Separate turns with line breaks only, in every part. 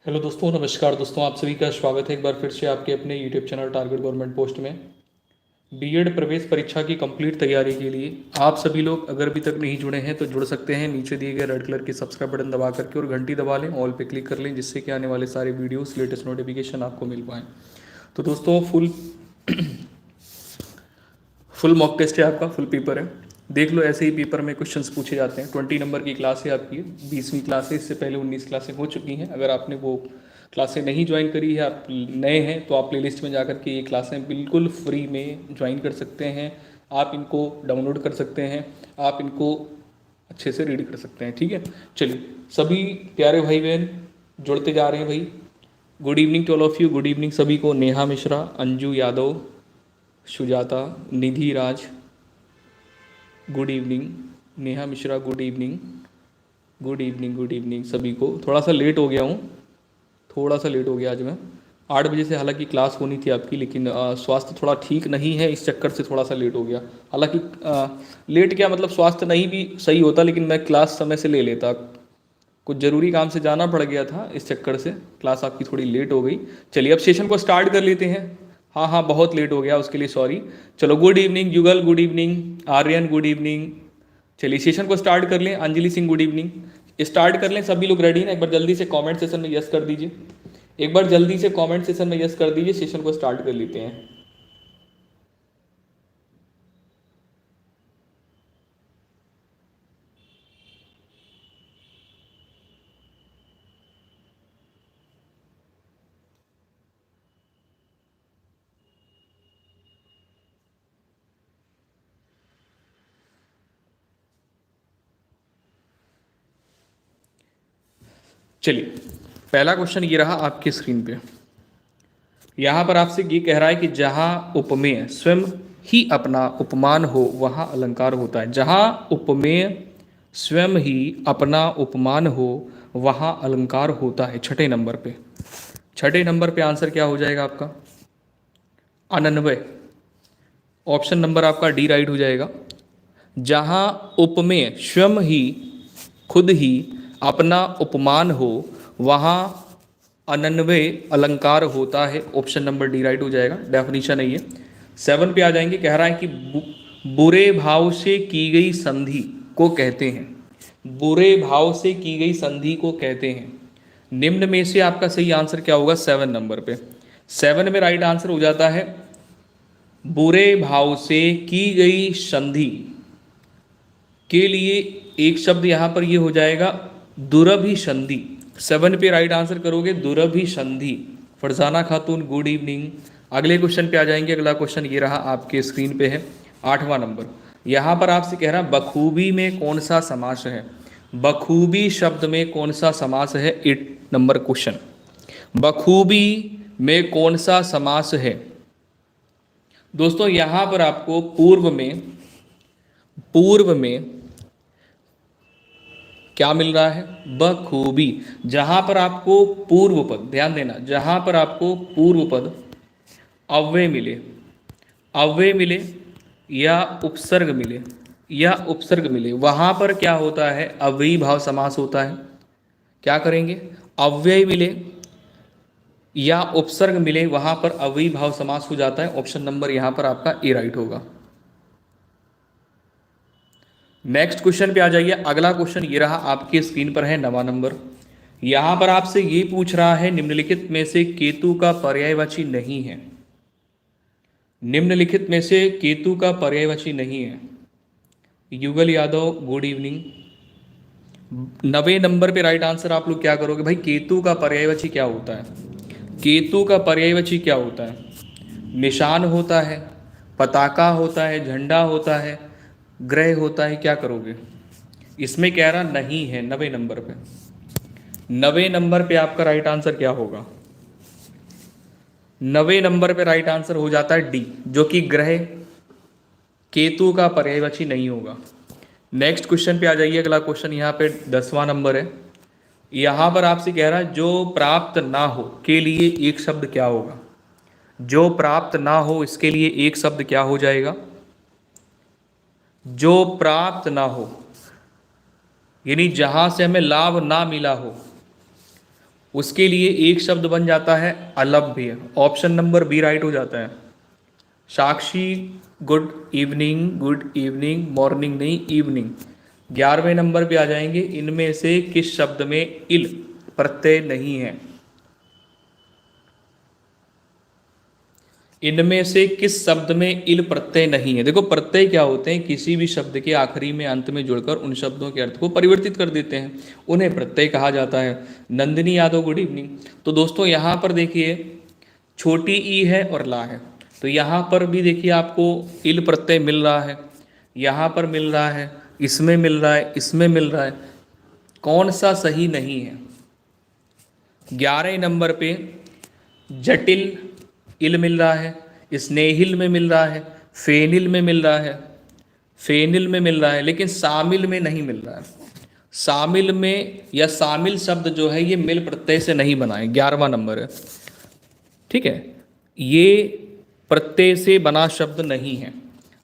Hello दोस्तों, नमस्कार दोस्तों। आप सभी का स्वागत है एक बार फिर से आपके अपने YouTube channel target government post में। बीएड प्रवेश परीक्षा की कंप्लीट तैयारी के लिए आप सभी लोग अगर अभी तक नहीं जुड़े हैं तो जुड़ सकते हैं। नीचे दिए गए रेड कलर की सब्सक्राइब बटन दबा करके और घंटी दबा लें, ऑल पे क्लिक कर लें, जिससे कि आने वाले सारे वीडियोस लेटेस्ट नोटिफिकेशन आपको मिल पाएँ। तो दोस्तों फुल मॉक टेस्ट है आपका, फुल पेपर है। देख लो, ऐसे ही पेपर में क्वेश्चंस पूछे जाते हैं। 20 नंबर की क्लास है आपकी, 20वीं क्लास है। इससे पहले 19 क्लासें हो चुकी हैं। अगर आपने वो क्लासें नहीं ज्वाइन करी है, आप नए हैं, तो आप प्लेलिस्ट में जाकर के ये क्लासें बिल्कुल फ्री में ज्वाइन कर सकते हैं। आप इनको डाउनलोड कर सकते हैं, आप इनको अच्छे से रीड कर सकते हैं। ठीक है, चलिए सभी प्यारे भाई बहन जुड़ते जा रहे हैं भाई। Good evening to all of you. Good evening सभी को। Neha Mishra, Anju Yadav, Sujata, Nidhi Raj, good evening. Neha Mishra, good evening. Good evening, good evening सभी को। थोड़ा सा लेट हो गया हूँ, थोड़ा सा लेट हो गया आज मैं। 8 बजे से हालांकि क्लास होनी थी आपकी, लेकिन स्वास्थ्य थोड़ा ठीक नहीं है, इस चक्कर से थोड़ा सा लेट हो गया। हालांकि लेट क्या मतलब, स्वास्थ्य नहीं भी सही होता लेकिन मैं क्लास समय से ले लेता। कुछ ज़रूरी काम से जाना पड़ गया था, इस चक्कर से क्लास आपकी थोड़ी लेट हो गई। चलिए अब सेशन को स्टार्ट कर लेते हैं। हाँ हाँ, बहुत लेट हो गया, उसके लिए सॉरी। चलो, good evening Jugal, good evening Aryan, good evening. चलिए सेशन को स्टार्ट कर लें। Anjali Singh, good evening. Start कर लें। सभी लोग रेडी हैं? एक बार जल्दी से कमेंट सेशन में यस कर दीजिए। एक बार जल्दी से कमेंट सेशन में यस कर दीजिए। सेशन को स्टार्ट कर लेते हैं। चलिए, पहला क्वेश्चन ये रहा आपके स्क्रीन पे। यहाँ पर आपसे ये कह रहा है कि जहाँ उपमेय स्वयं ही अपना उपमान हो वहाँ अलंकार होता है। जहाँ उपमेय स्वयं ही अपना उपमान हो वहाँ अलंकार होता है। छठे नंबर पे, छठे नंबर पे आंसर क्या हो जाएगा आपका? 99। ऑप्शन नंबर आपका डी राइट हो जाएगा। जहाँ उपमेय स्वयं ही, खुद ही अपना उपमान हो वहाँ 99 अलंकार होता है। ऑप्शन नंबर डी राइट हो जाएगा। डेफिनेशन है ये। 7 पे आ जाएंगे। कह रहा है कि बुरे भाव से की गई संधि को कहते हैं। बुरे भाव से की गई संधि को कहते हैं। निम्न में से आपका सही आंसर क्या होगा? 7 नंबर पे। 7 में राइट आंसर हो जाता है बुरे भाव से की गई संधि के लिए एक शब्द यहाँ पर ये हो जाएगा दुरभिसंधि। 7 पे राइट आंसर करोगे दुरभिसंधि। फरजाना खातून, गुड इवनिंग। अगले क्वेश्चन पे आ जाएंगे। अगला क्वेश्चन ये रहा आपके स्क्रीन पे है, 8वां नंबर। यहाँ पर आपसे कह रहा बखूबी में कौन सा समास है? बखूबी शब्द में कौन सा समास है? 8 नंबर क्वेश्चन। बखूबी में कौन सा समास है? दोस्तों यहाँ पर आपको पूर्व में क्या मिल रहा है? बखूबी। जहां पर आपको पूर्व पद, ध्यान देना, जहां पर आपको पूर्व पद अव्यय मिले, अव्यय मिले या उपसर्ग मिले, या उपसर्ग मिले, वहां पर क्या होता है? अव्ययी भाव समास होता है। क्या करेंगे? अव्यय मिले या उपसर्ग मिले, वहां पर अव्ययी भाव समास हो जाता है। ऑप्शन नंबर यहां पर आपका ए राइट होगा। नेक्स्ट क्वेश्चन पे आ जाइए। अगला क्वेश्चन ये रहा आपके स्क्रीन पर है, 9वां नंबर। यहां पर आपसे ये पूछ रहा है निम्नलिखित में से केतु का पर्यायवाची नहीं है। निम्नलिखित में से केतु का पर्यायवाची नहीं है। युगल यादव, गुड इवनिंग। 90 नंबर पे राइट आंसर आप लोग क्या करोगे भाई? केतु का पर्यायवाची क्या होता है? केतु का पर्यायवाची क्या होता है? निशान होता है, पताका होता है, झंडा होता है, ग्रह होता है। क्या करोगे? इसमें कह रहा नहीं है 90 नंबर पे। 90 नंबर पे आपका राइट आंसर क्या होगा? 90 नंबर पे राइट आंसर हो जाता है डी, जो कि ग्रह केतु का पर्यायवाची नहीं होगा। नेक्स्ट क्वेश्चन पे आ जाइए। अगला क्वेश्चन यहाँ पे 10वां नंबर है। यहाँ पर आपसे कह रहा है जो प्राप्त ना हो के लिए एक शब्द क्या होगा? जो प्राप्त ना हो इसके लिए एक शब्द क्या हो जाएगा? जो प्राप्त ना हो, यानी जहां से हमें लाभ ना मिला हो, उसके लिए एक शब्द बन जाता है अलभ्य। ऑप्शन नंबर बी राइट हो जाता है। साक्षी गुड इवनिंग, मॉर्निंग नहीं इवनिंग। 11वें नंबर पे आ जाएंगे, इनमें से किस शब्द में इल प्रत्यय नहीं है? इनमें से किस शब्द में इल प्रत्यय नहीं है? देखो प्रत्यय क्या होते हैं, किसी भी शब्द के आखिरी में अंत में जुड़कर उन शब्दों के अर्थ को परिवर्तित कर देते हैं, उन्हें प्रत्यय कहा जाता है। Nandini Yadav good evening. तो दोस्तों यहाँ पर देखिए छोटी ई है और ला है, तो यहाँ पर भी देखिए आपको इल प्रत्यय मिल रहा है, यहाँ पर मिल रहा है, इसमें मिल रहा है, इसमें मिल रहा है, कौन सा सही नहीं है? 11 नंबर पे जटिल इल मिल रहा है, स्नेहिल में मिल रहा है, फेनिल में मिल रहा है, फेनिल में मिल रहा है, लेकिन शामिल में नहीं मिल रहा है। शामिल में या शामिल शब्द जो है ये मिल प्रत्यय से नहीं बना है, 11वां नंबर है। ठीक है, ये प्रत्यय से बना शब्द नहीं है।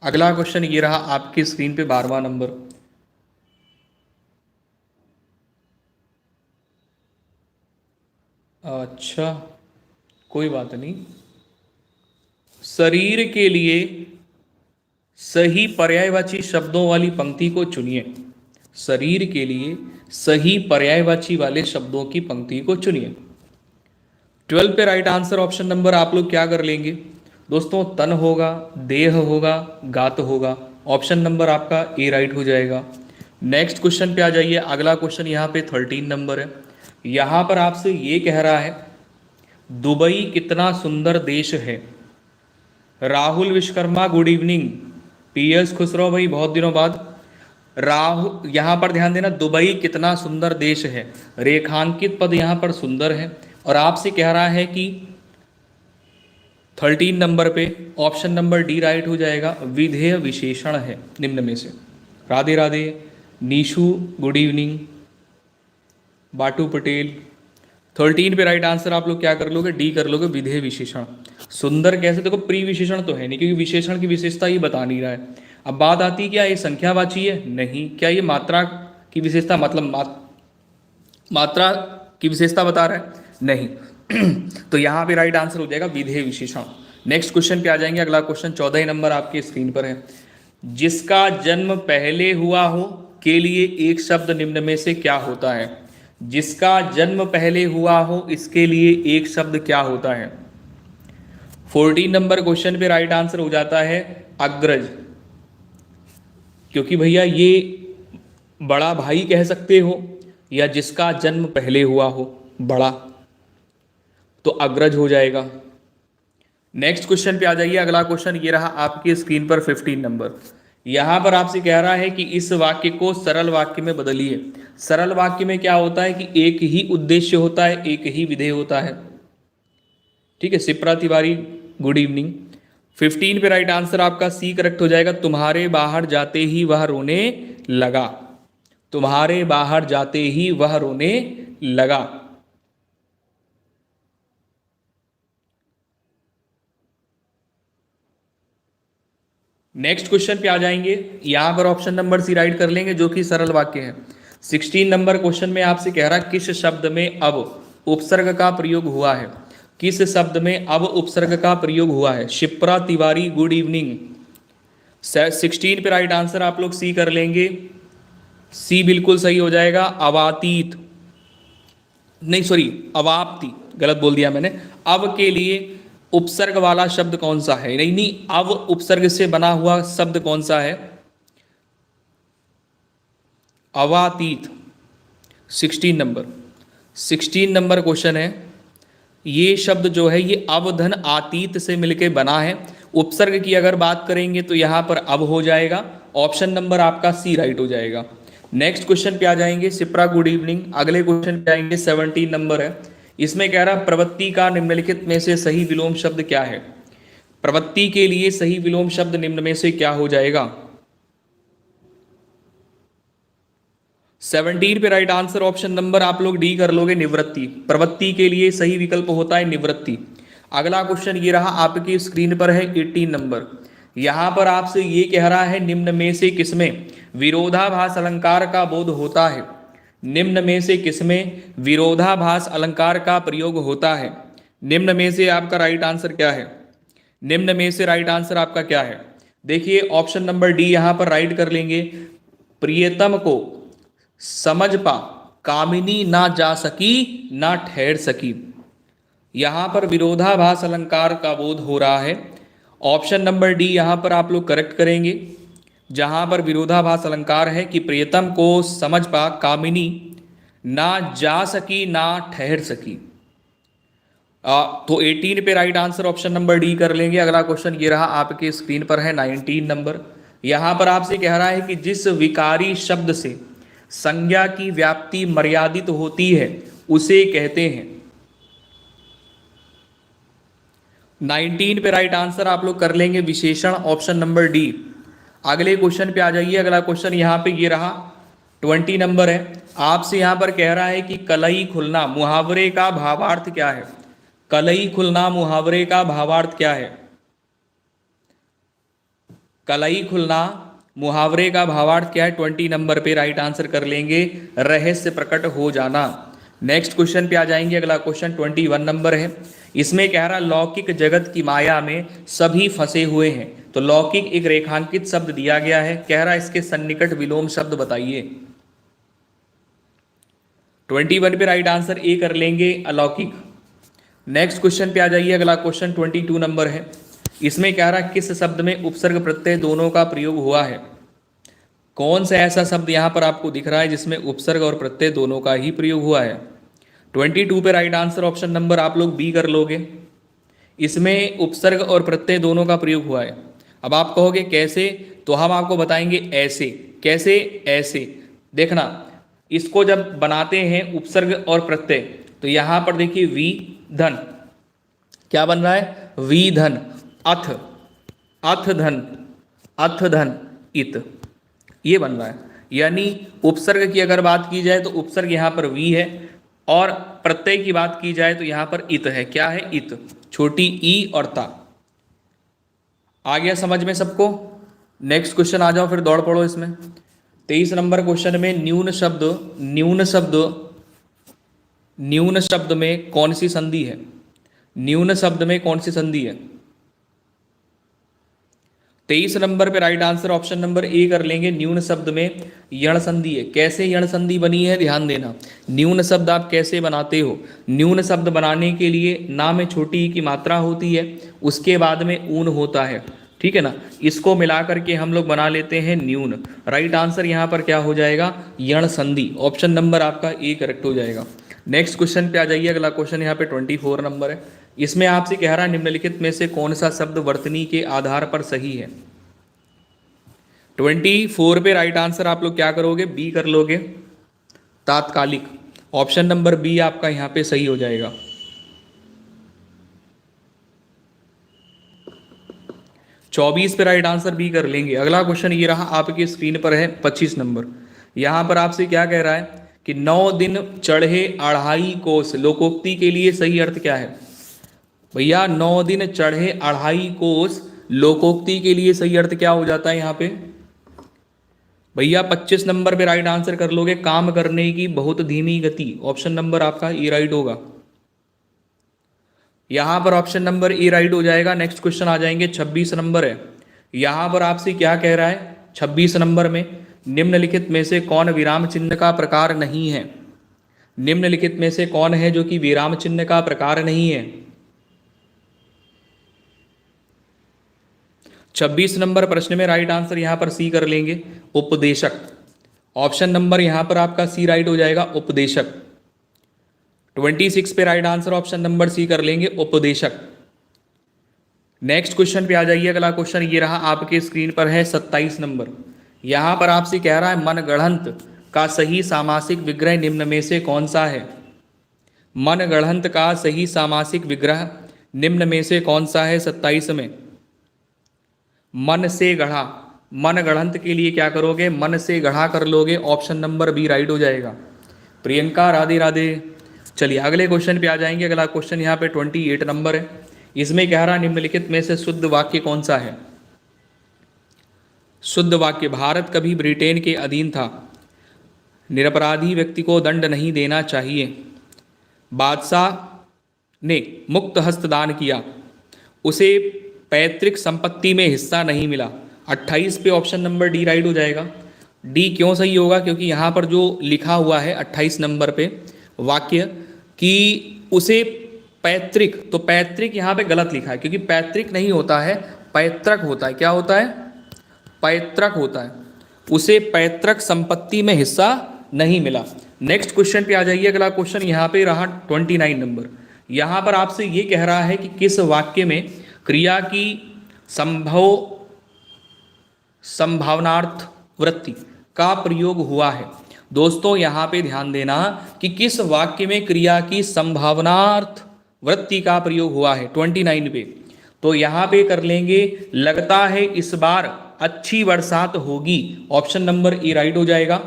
अगला क्वेश्चन ये रहा आपकी स्क्रीन पे 12वां नंबर। अच्छा कोई बात नहीं। शरीर के लिए सही पर्यायवाची शब्दों वाली पंक्ति को चुनिए। शरीर के लिए सही पर्यायवाची वाले शब्दों की पंक्ति को चुनिए। 12 पे राइट आंसर ऑप्शन नंबर आप लोग क्या कर लेंगे दोस्तों? तन होगा, देह होगा, गात होगा। ऑप्शन नंबर आपका ए राइट हो जाएगा। नेक्स्ट क्वेश्चन पे आ जाइए। अगला क्वेश्चन यहाँ पे 13 नंबर है। यहाँ पर आपसे ये कह रहा है दुबई कितना सुंदर देश है। Rahul Vishwakarma good evening. PS Khusro भाई बहुत दिनों बाद। राहुल यहाँ पर ध्यान देना, दुबई कितना सुंदर देश है, रेखांकित पद यहाँ पर सुंदर है, और आपसे कह रहा है कि 13 नंबर पे ऑप्शन नंबर डी राइट हो जाएगा, विधेय विशेषण है निम्न में से। राधे राधे नीशू गुड इवनिंग, बाटू पटेल। 13 पे राइट आंसर आप लोग क्या कर लोगे? डी कर लोगे, विधेय विशेषण। सुंदर कैसे? देखो प्री विशेषण तो है नहीं, क्योंकि विशेषण की विशेषता ही बता नहीं रहा है। अब बात आती है क्या ये संख्यावाची है? नहीं। क्या ये मात्रा की विशेषता, मतलब मात्रा की विशेषता बता रहा है? नहीं। तो यहाँ पे राइट आंसर हो जाएगा विधेय विशेषण। नेक्स्ट क्वेश्चन पे आ जाएंगे। अगला क्वेश्चन 14 नंबर आपके स्क्रीन पर है। जिसका जन्म पहले हुआ हो के लिए एक शब्द निम्न में से क्या होता है? जिसका जन्म पहले हुआ हो इसके लिए एक शब्द क्या होता है? 14 नंबर क्वेश्चन पे राइट आंसर हो जाता है अग्रज, क्योंकि भैया ये बड़ा भाई कह सकते हो या जिसका जन्म पहले हुआ हो बड़ा, तो अग्रज हो जाएगा। नेक्स्ट क्वेश्चन पे आ जाइए। अगला क्वेश्चन ये रहा आपकी स्क्रीन पर 15 नंबर। यहां पर आपसे कह रहा है कि इस वाक्य को सरल वाक्य में बदलिए। सरल वाक्य में क्या होता है कि एक ही उद्देश्य होता है, एक ही विधेय होता है। ठीक है, सिप्रा तिवारी गुड इवनिंग। 15 पे राइट आंसर आपका सी करेक्ट हो जाएगा, तुम्हारे बाहर जाते ही वह रोने लगा। तुम्हारे बाहर जाते ही वह रोने लगा। नेक्स्ट क्वेश्चन पे आ जाएंगे। यहां पर ऑप्शन नंबर सी राइट कर लेंगे जो कि सरल वाक्य है। 16 नंबर क्वेश्चन में आपसे कह रहा किस शब्द में अब उपसर्ग का प्रयोग हुआ है? किस शब्द में अब उपसर्ग का प्रयोग हुआ है? Shipra Tiwari good evening. 16 पे राइट आंसर आप लोग सी कर लेंगे। सी बिल्कुल सही हो जाएगा। अवातीत नहीं, सॉरी अवाप्ति, गलत बोल दिया मैंने। अब के लिए उपसर्ग वाला शब्द कौन सा है? नहीं नहीं, अब उपसर्ग से बना हुआ शब्द कौन सा है? अवातीत। 16 नंबर क्वेश्चन है। ये शब्द जो है ये अवधन आतीत से मिलके बना है। उपसर्ग की अगर बात करेंगे तो यहां पर अब हो जाएगा। ऑप्शन नंबर आपका सी राइट हो जाएगा। नेक्स्ट क्वेश्चन पे आ जाएंगे। Shipra good evening. अगले क्वेश्चन पे आएंगे। 17 नंबर है। इसमें कह रहा प्रवृत्ति का निम्नलिखित में से सही विलोम शब्द क्या है? प्रवृत्ति के लिए सही विलोम शब्द निम्न में से क्या हो जाएगा? 17 पे राइट आंसर ऑप्शन नंबर आप लोग डी कर लोगे, निवृत्ति। प्रवृत्ति के लिए सही विकल्प होता है निवृत्ति। अगला क्वेश्चन ये रहा आपकी स्क्रीन पर है 18 नंबर। यहां पर आपसे ये कह रहा है निम्न में से किसमें विरोधाभास अलंकार का बोध होता है? निम्न में से किसमें विरोधाभास अलंकार का प्रयोग होता है? निम्न में से आपका राइट आंसर क्या है? निम्न में से राइट आंसर आपका क्या है? देखिए ऑप्शन नंबर डी यहां पर राइट कर लेंगे। प्रियतम को समझ पा कामिनी ना जा सकी ना ठहर सकी। यहां पर विरोधाभास अलंकार का बोध हो रहा है। ऑप्शन नंबर डी यहां पर आप लोग करेक्ट करेंगे, जहां पर विरोधाभास अलंकार है कि प्रियतम को समझ पा कामिनी ना जा सकी ना ठहर सकी। तो 18 पे right answer option number D कर लेंगे। अगला क्वेश्चन ये रहा, आपके स्क्रीन पर है 19 नंबर। यहां पर आपसे कह रहा है कि जिस विकारी शब्द से संज्ञा की व्याप्ति मर्यादित होती है उसे कहते हैं। 19 पे राइट आंसर आप लोग कर लेंगे विशेषण, ऑप्शन नंबर डी। अगले क्वेश्चन पे आ जाइए। अगला क्वेश्चन यहाँ पे ये रहा 20 नंबर है। आपसे यहाँ पर कह रहा है कि कलई खुलना मुहावरे का भावार्थ क्या है? कलई खुलना मुहावरे का भावार्थ क्या है? कलई खुलना मुहावरे का भावार्थ क्या है? 20 नंबर पे राइट आंसर कर लेंगे रहस्य प्रकट हो जाना। नेक्स्ट क्वेश्चन पे आ जाएंगे। अगला क्वेश्चन 21 नंबर है। इसमें कह रहा लौकिक जगत की माया में सभी फंसे हुए हैं। तो लौकिक एक रेखांकित शब्द दिया गया है, कह रहा इसके सन्निकट विलोम शब्द बताइए। 21 पे राइट आंसर ए कर लेंगे अलौकिक। नेक्स्ट क्वेश्चन पे आ जाइए। अगला क्वेश्चन 22 नंबर है। इसमें कह रहा किस शब्द में उपसर्ग प्रत्यय दोनों का प्रयोग हुआ है? कौन सा ऐसा शब्द यहां पर आपको दिख रहा है जिसमें उपसर्ग और प्रत्यय दोनों का ही प्रयोग हुआ है? 22 पे राइट आंसर ऑप्शन नंबर आप लोग बी कर लोगे। इसमें उपसर्ग और प्रत्यय दोनों का प्रयोग हुआ है। अब आप कहोगे कैसे, तो हम आपको बताएंगे ऐसे। कैसे? ऐसे देखना, इसको जब बनाते हैं उपसर्ग और प्रत्यय तो यहां पर देखिए वी धन, क्या बन रहा है? वी धन अथ, अथ धन, अथ धन इत, ये बन रहा है। यानी उपसर्ग की अगर बात की जाए तो उपसर्ग यहां पर वी है और प्रत्यय की बात की जाए तो यहां पर इत है। क्या है? इत, छोटी ई और ता। आ गया समझ में सबको? नेक्स्ट क्वेश्चन आ जाओ, फिर दौड़ पड़ो इसमें। 23 नंबर क्वेश्चन में न्यून शब्द, न्यून शब्द, न्यून शब्द में कौन सी संधि है? न्यून शब्द में कौन सी संधि है? 23 नंबर पे right answer option number A कर लेंगे। न्यून शब्द में यण संधि है। कैसे यण संधि बनी है ध्यान देना। न्यून शब्द आप कैसे बनाते हो? न्यून शब्द बनाने के लिए ना में छोटी ई की मात्रा होती है, उसके बाद में ऊन होता है, ठीक है ना। इसको मिला करके हम लोग बना लेते हैं न्यून। राइट आंसर यहाँ पर क्या हो जाएगा? यण संधि। ऑप्शन नंबर आपका ए करेक्ट हो जाएगा। नेक्स्ट क्वेश्चन पे आ जाइए। अगला क्वेश्चन यहाँ पे 24 नंबर है। इसमें आपसे कह रहा है निम्नलिखित में से कौन सा शब्द वर्तनी के आधार पर सही है? 24 पे राइट आंसर आप लोग क्या करोगे? बी कर लोगे, तात्कालिक। ऑप्शन नंबर बी आपका यहां पे सही हो जाएगा। 24 पे राइट आंसर बी कर लेंगे। अगला क्वेश्चन ये रहा, आपकी स्क्रीन पर है 25 नंबर। यहां पर आपसे क्या कह रहा है कि 9 दिन चढ़े 2.5 कोस, लोकोक्ति के लिए सही अर्थ क्या है? भैया 9 दिन चढ़े 2.5 कोस, लोकोक्ति के लिए सही अर्थ क्या हो जाता है यहाँ पे? भैया 25 नंबर पे राइट आंसर कर लोगे, काम करने की बहुत धीमी गति। ऑप्शन नंबर आपका ए राइट होगा। यहां पर ऑप्शन नंबर ए राइट हो जाएगा। नेक्स्ट क्वेश्चन आ जाएंगे 26 नंबर है। यहां पर आपसे क्या कह रहा है 26 नंबर में? निम्नलिखित में से कौन विराम चिन्ह का प्रकार नहीं है? निम्नलिखित में से कौन है जो कि विराम चिन्ह का प्रकार नहीं है? 26 नंबर प्रश्न में राइट आंसर यहां पर सी कर लेंगे, उपदेशक। ऑप्शन नंबर यहां पर आपका सी राइट हो जाएगा, उपदेशक। 26 पे right answer option number C कर लेंगे, उपदेशक। नेक्स्ट क्वेश्चन पे आ जाइए। अगला क्वेश्चन ये रहा, आपके स्क्रीन पर है 27 नंबर। यहां पर आपसे कह रहा है मनगढ़ंत का सही सामासिक विग्रह निम्न में से कौन सा है? मनगढ़ंत का सही सामासिक विग्रह निम्न में से कौन सा है? 27 में मन से गढ़ा, मन गढ़ंत के लिए क्या करोगे? मन से गढ़ा कर लोगे। ऑप्शन नंबर बी राइट हो जाएगा। प्रियंका राधे राधे। चलिए अगले क्वेश्चन पे आ जाएंगे। अगला क्वेश्चन यहाँ पे 28 नंबर है। इसमें कह रहा निम्नलिखित में से शुद्ध वाक्य कौन सा है? शुद्ध वाक्य, भारत कभी ब्रिटेन के अधीन था। निरपराधी व्यक्ति को दंड नहीं देना चाहिए, बादशाह ने मुक्त हस्त दान किया, उसे पैतृक संपत्ति में हिस्सा नहीं मिला। 28 पे ऑप्शन नंबर डी राइट हो जाएगा। डी क्यों सही होगा? क्योंकि यहाँ पर जो लिखा हुआ है 28 नंबर पे वाक्य कि उसे पैतृक, तो पैतृक यहाँ पे गलत लिखा है, क्योंकि पैतृक नहीं होता है, पैतृक होता है। क्या होता है? पैतृक होता है। उसे पैतृक संपत्ति में हिस्सा नहीं मिला। नेक्स्ट क्वेश्चन पे आ जाइए। अगला क्वेश्चन यहाँ पे रहा 29 नंबर। यहाँ पर आपसे ये कह रहा है कि किस वाक्य में क्रिया की संभावनार्थ वृत्ति का प्रयोग हुआ है। दोस्तों यहाँ पे ध्यान देना कि किस वाक्य में क्रिया की संभावनार्थ वृत्ति का प्रयोग हुआ है 29 पे। तो यहाँ पे कर लेंगे, लगता है इस बार अच्छी बरसात होगी। ऑप्शन नंबर ए राइट हो जाएगा।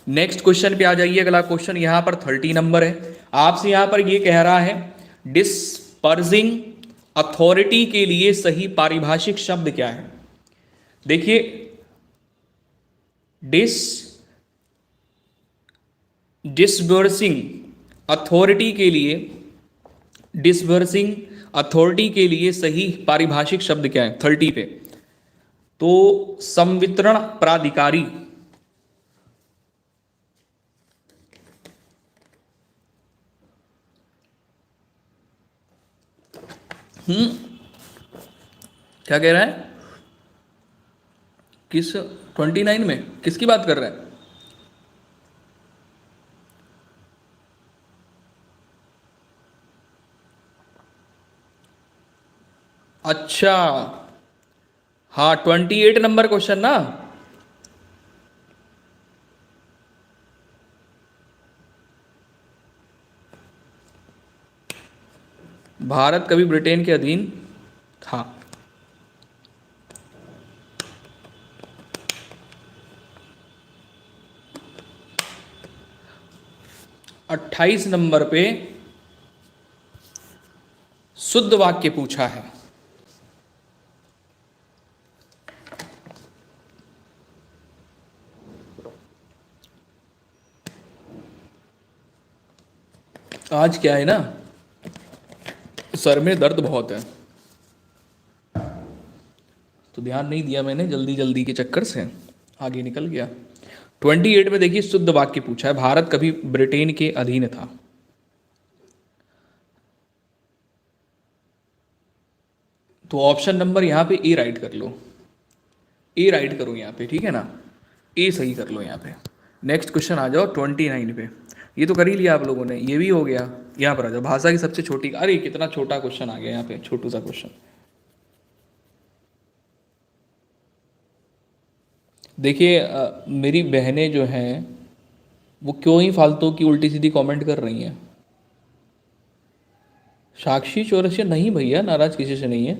नेक्स्ट क्वेश्चन पे आ जाइए। अगला क्वेश्चन यहाँ पर 30 नंबर है। आपसे यहाँ पर ये कह रहा है डिस्पर्सिंग अथॉरिटी के लिए सही पारिभाषिक शब्द क्या है? देखिए, डिस्बर्सिंग अथॉरिटी के लिए सही पारिभाषिक शब्द क्या है 30 पे? तो संवितरण प्राधिकारी। क्या कह रहा है? किस 29 में किसकी बात कर रहा है? अच्छा, हाँ 28 नंबर क्वेश्चन ना। भारत कभी ब्रिटेन के अधीन था। अट्ठाईस नंबर पे शुद्ध वाक्य पूछा है। आज क्या है ना, सर में दर्द बहुत है, तो ध्यान नहीं दिया मैंने, जल्दी जल्दी के चक्कर से आगे निकल गया। 28 में देखिए शुद्ध वाक्य पूछा है, भारत कभी ब्रिटेन के अधीन था। तो ऑप्शन नंबर यहाँ पे ए राइट कर लो, ए राइट करो यहाँ पे, ठीक है ना, ए सही कर लो यहाँ पे। नेक्स्ट क्वेश्चन आ जाओ 29 पे। ये तो कर ही लिया आप लोगों ने, ये भी हो गया। यहाँ पर आ जाओ, भाषा की सबसे छोटी, अरे कितना छोटा क्वेश्चन आ गया यहाँ पे, छोटू सा क्वेश्चन। देखिए मेरी बहनें जो हैं वो क्यों ही फालतू की उल्टी सीधी कमेंट कर रही हैं। साक्षी चौरसिया नहीं भैया, नाराज किसी से नहीं है।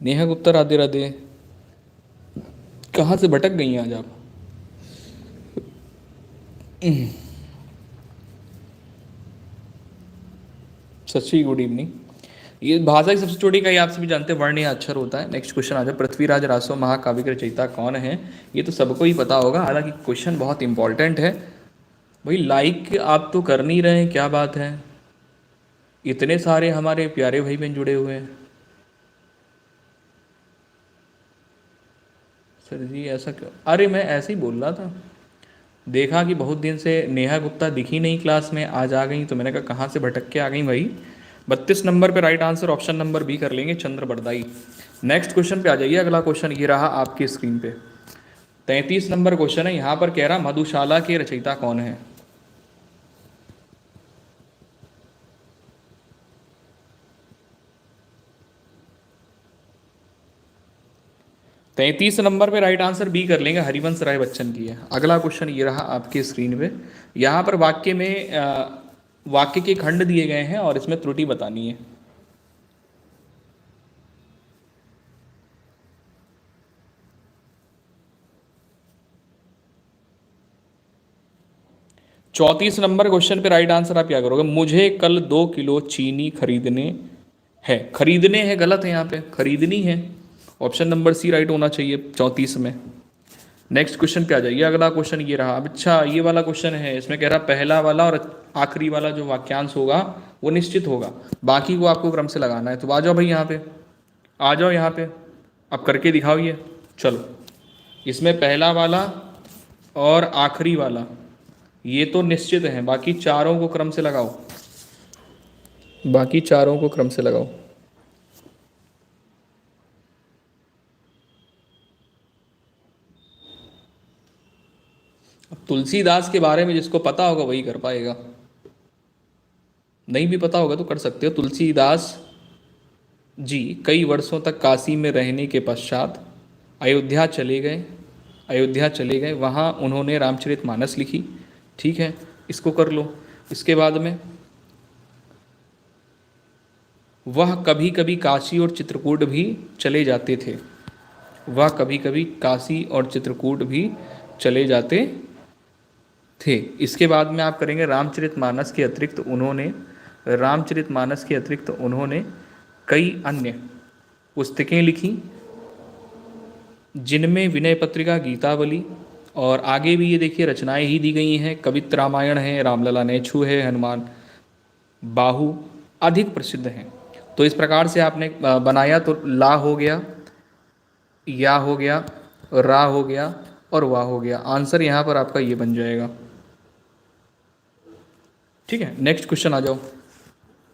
नेहा गुप्ता राधे राधे, कहाँ से भटक गई हैं आज आप? सच्ची गुड इवनिंग। ये भाषा की सबसे छोटी का, ये आप सभी जानते हैं, वर्ण या अक्षर होता है। नेक्स्ट क्वेश्चन आ जाए, पृथ्वीराज रासो महाकाव्य के रचयिता कौन है? ये तो सबको ही पता होगा, हालांकि क्वेश्चन बहुत इंपॉर्टेंट है। भाई लाइक आप तो कर नहीं रहे हैं, क्या बात है? इतने सारे हमारे प्यारे भाई बहन जुड़े हुए हैं। सर जी ऐसा क्यों? अरे मैं ऐसे ही बोल रहा था, देखा कि बहुत दिन से नेहा गुप्ता दिखी नहीं क्लास में, आज आ गई, तो मैंने कहा कहाँ से भटक के आ गई भाई। 32 नंबर पे right answer option number B कर लेंगे, चंद्र बरदाई। नेक्स्ट क्वेश्चन पे आ जाइए। अगला क्वेश्चन ये रहा आपकी स्क्रीन पे, 33 नंबर क्वेश्चन है। यहाँ पर कह रहा मधुशाला के रचयिता कौन है? तैंतीस नंबर पे राइट आंसर बी कर लेंगे, हरिवंश राय बच्चन की है। अगला क्वेश्चन ये रहा आपके स्क्रीन पे। यहाँ पर वाक्य में वाक्य के खंड दिए गए हैं और इसमें त्रुटि बतानी है। चौंतीस नंबर क्वेश्चन पे राइट आंसर आप क्या करोगे? मुझे कल 2 किलो चीनी खरीदने है। खरीदने है गलत है, यहाँ पे खरीदनी है। ऑप्शन नंबर सी राइट होना चाहिए 34 में। नेक्स्ट क्वेश्चन पे आ जाइए। अगला क्वेश्चन ये रहा। अब अच्छा ये वाला क्वेश्चन है, इसमें कह रहा पहला वाला और आखिरी वाला जो वाक्यांश होगा वो निश्चित होगा, बाकी को आपको क्रम से लगाना है। तो आ जाओ भाई यहाँ पे, आ जाओ यहाँ पे, अब करके दिखाओ ये। चलो, इसमें पहला वाला और आखिरी वाला ये तो निश्चित है, बाकी चारों को क्रम से लगाओ, बाकी चारों को क्रम से लगाओ। अब तुलसीदास के बारे में जिसको पता होगा वही कर पाएगा, नहीं भी पता होगा तो कर सकते हो। तुलसीदास जी कई वर्षों तक काशी में रहने के पश्चात अयोध्या चले गए, अयोध्या चले गए, वहाँ उन्होंने रामचरितमानस लिखी। ठीक है, इसको कर लो। इसके बाद में वह कभी कभी काशी और चित्रकूट भी चले जाते थे, वह कभी कभी काशी और चित्रकूट भी चले जाते थे। इसके बाद में आप करेंगे रामचरितमानस के अतिरिक्त उन्होंने, रामचरितमानस के अतिरिक्त उन्होंने कई अन्य पुस्तकें लिखी, जिनमें विनय पत्रिका, गीतावली और आगे भी ये देखिए रचनाएं ही दी गई हैं। कवित्र रामायण है, रामलला नेछु है, हनुमान बाहु अधिक प्रसिद्ध हैं। तो इस प्रकार से आपने बनाया तो ला हो गया, या हो गया, रा हो गया और वाह हो गया। आंसर यहाँ पर आपका ये बन जाएगा। ठीक है, नेक्स्ट क्वेश्चन आ जाओ।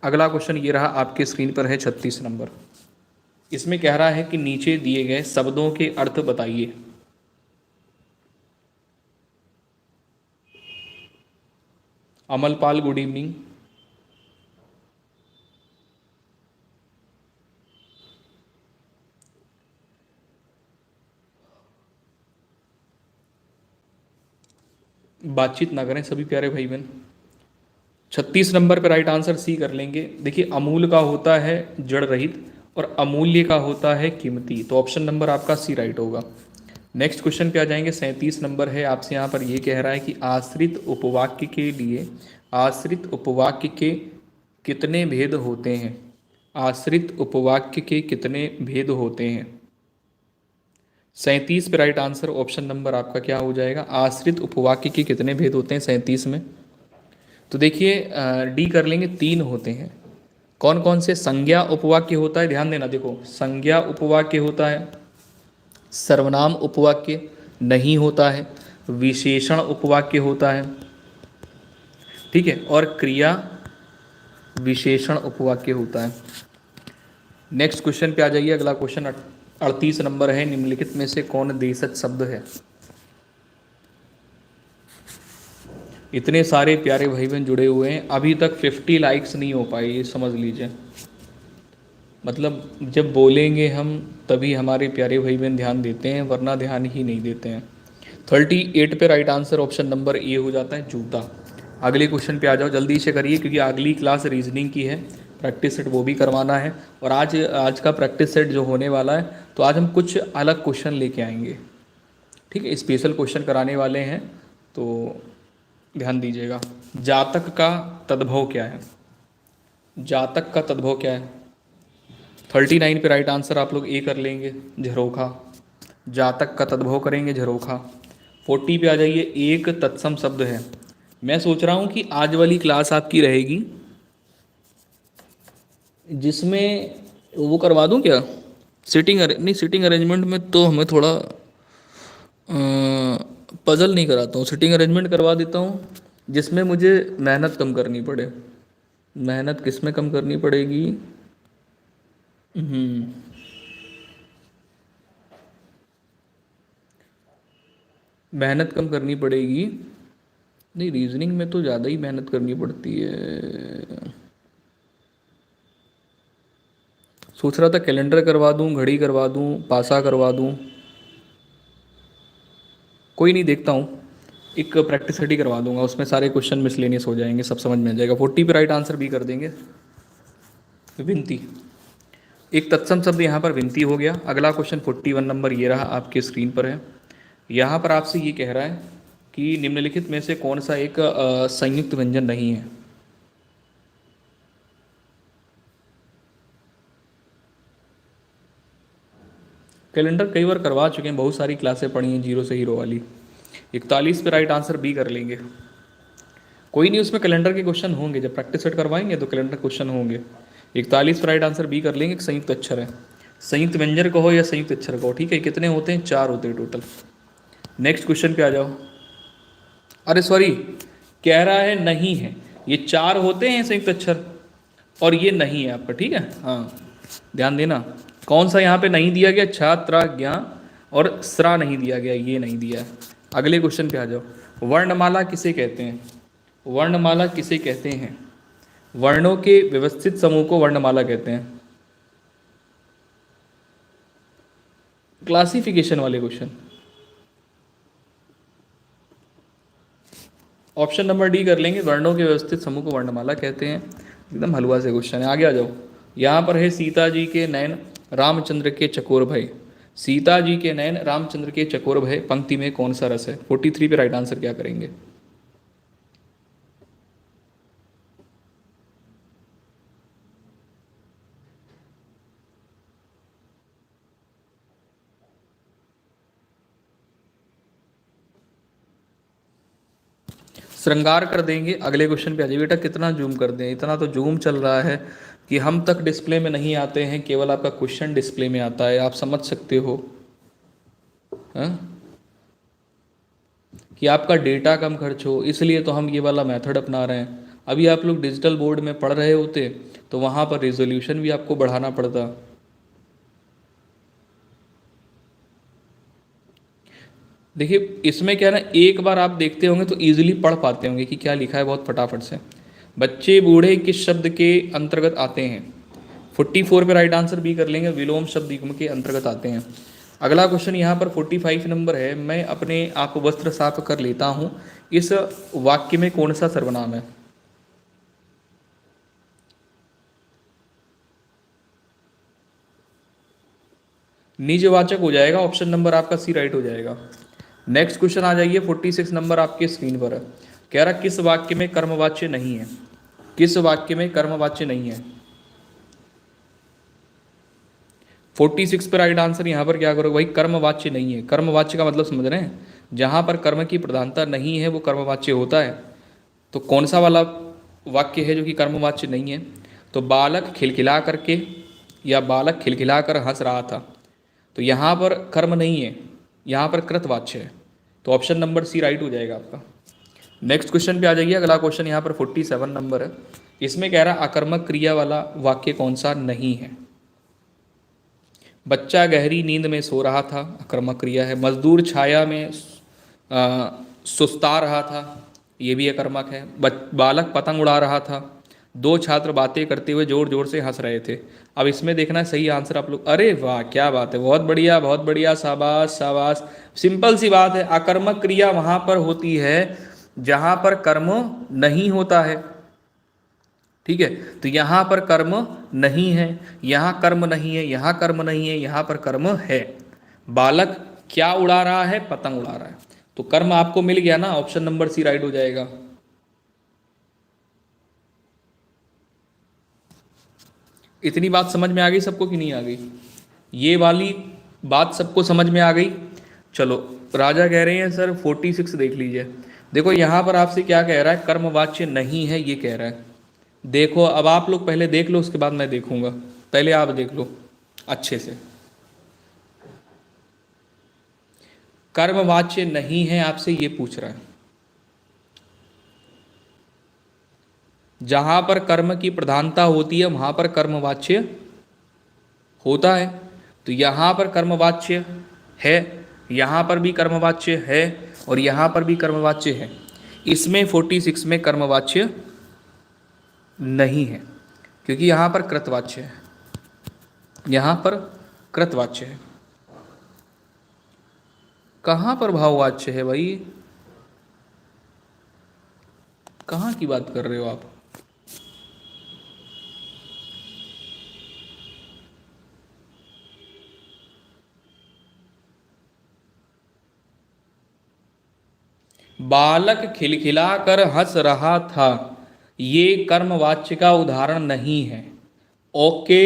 अगला क्वेश्चन ये रहा, आपके स्क्रीन पर है 36 नंबर। इसमें कह रहा है कि नीचे दिए गए शब्दों के अर्थ बताइए। अमलपाल गुड इवनिंग। बातचीत ना करें सभी प्यारे भाई बहन। 36 नंबर पर राइट आंसर सी कर लेंगे। देखिए अमूल का होता है जड़ रहित और अमूल्य का होता है कीमती, तो ऑप्शन नंबर आपका सी राइट होगा। नेक्स्ट क्वेश्चन पे आ जाएंगे। 37 नंबर है, आपसे यहाँ पर ये कह रहा है कि आश्रित उपवाक्य के लिए, आश्रित उपवाक्य के कितने भेद होते हैं, आश्रित उपवाक्य के कितने भेद होते हैं। 37 पे राइट आंसर ऑप्शन नंबर आपका क्या हो जाएगा, आश्रित उपवाक्य के कितने भेद होते हैं 37 में। तो देखिए डी कर लेंगे, 3 होते हैं। कौन कौन से? संज्ञा उपवाक्य होता है, ध्यान देना, देखो संज्ञा उपवाक्य होता है, सर्वनाम उपवाक्य नहीं होता है, विशेषण उपवाक्य होता है, ठीक है, और क्रिया विशेषण उपवाक्य होता है। नेक्स्ट क्वेश्चन पे आ जाइए। अगला क्वेश्चन 38 नंबर है, निम्नलिखित में से कौन देशज शब्द है। इतने सारे प्यारे भाई बहन जुड़े हुए हैं, अभी तक 50 लाइक्स नहीं हो पाए, ये समझ लीजिए। मतलब जब बोलेंगे हम तभी हमारे प्यारे भाई बहन ध्यान देते हैं, वरना ध्यान ही नहीं देते हैं। 38 पे right answer option number A हो जाता है, जूता। अगले क्वेश्चन पे आ जाओ, जल्दी से करिए क्योंकि अगली क्लास रीजनिंग की है, प्रैक्टिस सेट वो भी करवाना है। और आज का प्रैक्टिस सेट जो होने वाला है, तो आज हम कुछ अलग क्वेश्चन लेके आएंगे, ठीक है, स्पेशल क्वेश्चन कराने वाले हैं, तो ध्यान दीजिएगा। जातक का तद्भव क्या है, जातक का तद्भव क्या है। 39 पे राइट आंसर आप लोग ए कर लेंगे, झरोखा। जातक का तद्भव करेंगे झरोखा। 40 पे आ जाइए, एक तत्सम शब्द है। मैं सोच रहा हूँ कि आज वाली क्लास आपकी रहेगी जिसमें वो करवा दूँ क्या, सीटिंग नहीं, सीटिंग अरेंजमेंट में तो हमें थोड़ा पजल नहीं कराता हूँ, सीटिंग अरेंजमेंट करवा देता हूँ जिसमें मुझे मेहनत कम करनी पड़े। मेहनत किस में कम करनी पड़ेगी, मेहनत कम करनी पड़ेगी, नहीं रीजनिंग में तो ज़्यादा ही मेहनत करनी पड़ती है। सोच रहा था कैलेंडर करवा दूं, घड़ी करवा दूं, पासा करवा दूं, कोई नहीं, देखता हूँ, एक प्रैक्टिस सेट ही करवा दूंगा, उसमें सारे क्वेश्चन मिसलेनियस हो जाएंगे, सब समझ में आ जाएगा। 40 पे राइट आंसर भी कर देंगे, विनती। एक तत्सम शब्द यहाँ पर विनती हो गया। अगला क्वेश्चन 41 नंबर ये रहा, आपके स्क्रीन पर है। यहाँ पर आपसे ये कह रहा है कि निम्नलिखित में से कौन सा एक संयुक्त व्यंजन नहीं है। कैलेंडर कई बार करवा चुके हैं, बहुत सारी क्लासें पढ़ी हैं जीरो से हीरो वाली। 41 पे राइट आंसर बी कर लेंगे। कोई नहीं, उसमें कैलेंडर के क्वेश्चन होंगे, जब प्रैक्टिस सेट करवाएंगे तो कैलेंडर क्वेश्चन होंगे। 41 पे राइट आंसर बी कर लेंगे। एक संयुक्त अक्षर है, संयुक्त व्यंजन कहो या संयुक्त अक्षर कहो, ठीक है। कितने होते हैं? 4 होते हैं टोटल। नेक्स्ट क्वेश्चन पे आ जाओ। अरे सॉरी, कह रहा है नहीं है, ये 4 होते हैं संयुक्त अक्षर और ये नहीं है आपका, ठीक है। हाँ ध्यान देना, कौन सा यहाँ पे नहीं दिया गया? छात्र ज्ञा और स्रा नहीं दिया गया, ये नहीं दिया है। अगले क्वेश्चन पे आ जाओ। वर्णमाला किसे कहते हैं? वर्णमाला किसे कहते हैं? वर्णों के व्यवस्थित समूह को वर्णमाला कहते हैं। क्लासिफिकेशन वाले क्वेश्चन। ऑप्शन नंबर डी कर लेंगे, वर्णों के व्यवस्थित समूह को वर्णमाला कहते हैं। एकदम हलवा से क्वेश्चन है। आगे आ जाओ। यहाँ पर है सीता जी के नयन रामचंद्र के चकोर भय। सीता जी के नयन रामचंद्र के चकोर भय पंक्ति में कौन सा रस है? 43 पे राइट आंसर क्या करेंगे? श्रृंगार कर देंगे। अगले क्वेश्चन पे आ जाइए बेटा। कितना जूम कर दें? इतना तो जूम चल रहा है कि हम तक डिस्प्ले में नहीं आते हैं, केवल आपका क्वेश्चन डिस्प्ले में आता है। आप समझ सकते हो कि आपका डेटा कम खर्च हो, इसलिए तो हम ये वाला मेथड अपना रहे हैं। अभी आप लोग डिजिटल बोर्ड में पढ़ रहे होते तो वहाँ पर रेजोल्यूशन भी आपको बढ़ाना पड़ता। देखिए इसमें क्या है ना, एक बार आप देखते होंगे तो ईजिली पढ़ पाते होंगे कि क्या लिखा है बहुत फटाफट से। बच्चे बूढ़े किस शब्द के अंतर्गत आते हैं? 44 पे राइट आंसर बी कर लेंगे, विलोम शब्द युग्म के अंतर्गत आते हैं। अगला क्वेश्चन यहाँ पर 45 नंबर है। मैं अपने आप वस्त्र साफ कर लेता हूँ, इस वाक्य में कौन सा सर्वनाम है? निजवाचक हो जाएगा, ऑप्शन नंबर आपका सी राइट हो जाएगा। नेक्स्ट क्वेश्चन आ जाइए। 46 नंबर आपके स्क्रीन पर है। कह रहा किस वाक्य में कर्मवाच्य नहीं है? किस वाक्य में कर्मवाच्य नहीं है? 46 पर राइट आंसर यहाँ पर क्या करोगे भाई? कर्मवाच्य नहीं है। कर्मवाच्य का मतलब समझ रहे हैं? जहाँ पर कर्म की प्रधानता नहीं है वो कर्मवाच्य होता है। तो कौन सा वाला वाक्य है जो कि कर्मवाच्य नहीं है? तो बालक खिलखिला करके या बालक खिलखिला कर हंस रहा था, तो यहाँ पर कर्म नहीं है, यहाँ पर कृतवाच्य है। तो ऑप्शन नंबर सी राइट हो जाएगा आपका। नेक्स्ट क्वेश्चन पे आ जाइए। अगला क्वेश्चन यहाँ पर 47 नंबर है। इसमें कह रहा आकर्मक क्रिया वाला वाक्य कौन सा नहीं है? बच्चा गहरी नींद में सो रहा था, आकर्मक क्रिया है। मजदूर छाया में सुस्ता रहा था, ये भी आकर्मक है। बालक पतंग उड़ा रहा था। दो छात्र बातें करते हुए जोर जोर से हंस रहे थे। अब इसमें देखना सही आंसर आप लोग। अरे वाह क्या बात है, बहुत बढ़िया बहुत बढ़िया, शाबाश शाबाश। सिंपल सी बात है, आकर्मक क्रिया वहाँ पर होती है जहाँ पर कर्म नहीं होता है, ठीक है। तो यहाँ पर कर्म नहीं है, यहाँ कर्म नहीं है, यहाँ कर्म नहीं है, यहाँ पर कर्म है। बालक क्या उड़ा रहा है? पतंग उड़ा रहा है। तो कर्म आपको मिल गया ना, ऑप्शन नंबर सी राइट हो जाएगा। इतनी बात समझ में आ गई सबको कि नहीं आ गई? ये वाली बात सबको समझ में आ गई? चलो राजा कह रहे हैं सर 46 देख लीजिए। देखो यहाँ पर आपसे क्या कह रहा है? कर्मवाच्य नहीं है ये कह रहा है। देखो अब आप लोग पहले देख लो, उसके बाद मैं देखूंगा। पहले आप देख लो अच्छे से। कर्मवाच्य नहीं है आपसे ये पूछ रहा है। जहां पर कर्म की प्रधानता होती है वहां पर कर्मवाच्य होता है। तो यहां पर कर्मवाच्य है, यहां पर भी कर्मवाच्य है और यहां पर भी कर्मवाच्य है। इसमें 46 में कर्मवाच्य नहीं है क्योंकि यहां पर कृतवाच्य है, यहां पर कृतवाच्य है। कहां पर भाववाच्य है भाई? कहां की बात कर रहे हो आप? बालक खिलखिलाकर हंस रहा था, ये कर्मवाच्य का उदाहरण नहीं है। ओके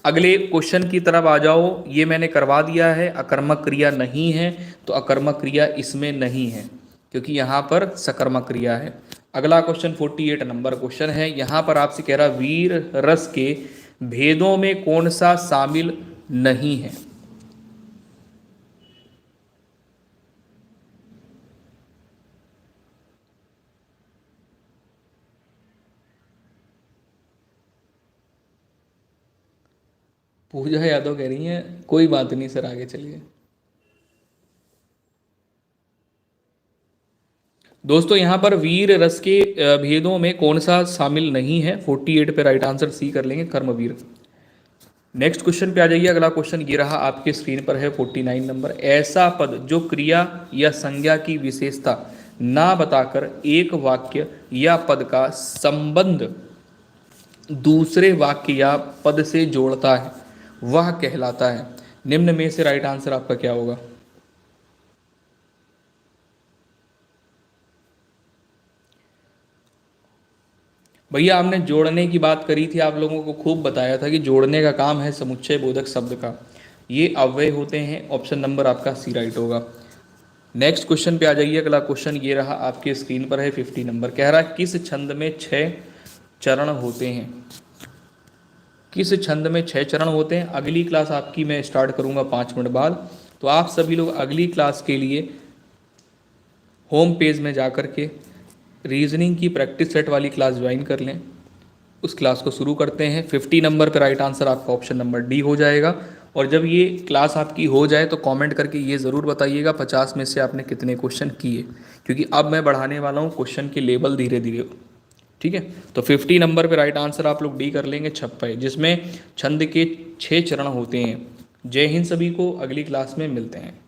अगले क्वेश्चन की तरफ आ जाओ। ये मैंने करवा दिया है, अकर्मक क्रिया नहीं है, तो अकर्मक क्रिया इसमें नहीं है क्योंकि यहाँ पर सकर्मक क्रिया है। अगला क्वेश्चन 48 नंबर क्वेश्चन है। यहाँ पर आपसे कह रहा वीर रस के भेदों में कौन सा शामिल नहीं है। पूजा यादव कह रही है कोई बात नहीं सर, आगे चलिए। दोस्तों यहाँ पर वीर रस के भेदों में कौन सा शामिल नहीं है। 48 पे राइट आंसर सी कर लेंगे, कर्मवीर। नेक्स्ट क्वेश्चन पे आ जाइए। अगला क्वेश्चन ये रहा, आपके स्क्रीन पर है 49 नंबर। ऐसा पद जो क्रिया या संज्ञा की विशेषता ना बताकर एक वाक्य या पद का संबंध दूसरे वाक्य या पद से जोड़ता है वह कहलाता है। निम्न में से राइट आंसर आपका क्या होगा। भैया आपने जोड़ने की बात करी थी, आप लोगों को खूब बताया था कि जोड़ने का काम है समुच्चय बोधक शब्द का, ये अव्यय होते हैं। ऑप्शन नंबर आपका सी राइट होगा। नेक्स्ट क्वेश्चन पे आ जाइए। अगला क्वेश्चन ये रहा, आपके स्क्रीन पर है 50 नंबर। कह रहा है किस छंद में 6 चरण होते हैं। किस छंद में 6 चरण होते हैं। अगली क्लास आपकी मैं स्टार्ट करूंगा 5 मिनट बाद, तो आप सभी लोग अगली क्लास के लिए होम पेज में जा कर के रीजनिंग की प्रैक्टिस सेट वाली क्लास ज्वाइन कर लें। उस क्लास को शुरू करते हैं। 50 नंबर पर राइट आंसर आपका ऑप्शन नंबर डी हो जाएगा। और जब ये क्लास आपकी हो जाए तो कमेंट करके ये ज़रूर बताइएगा 50 में से आपने कितने क्वेश्चन किए, क्योंकि अब मैं बढ़ाने वाला हूँ क्वेश्चन के लेवल धीरे धीरे। ठीक है, तो 50 नंबर पे राइट आंसर आप लोग डी कर लेंगे, छप्पे, जिसमें छंद के 6 चरण होते हैं। जय हिंद सभी को, अगली क्लास में मिलते हैं।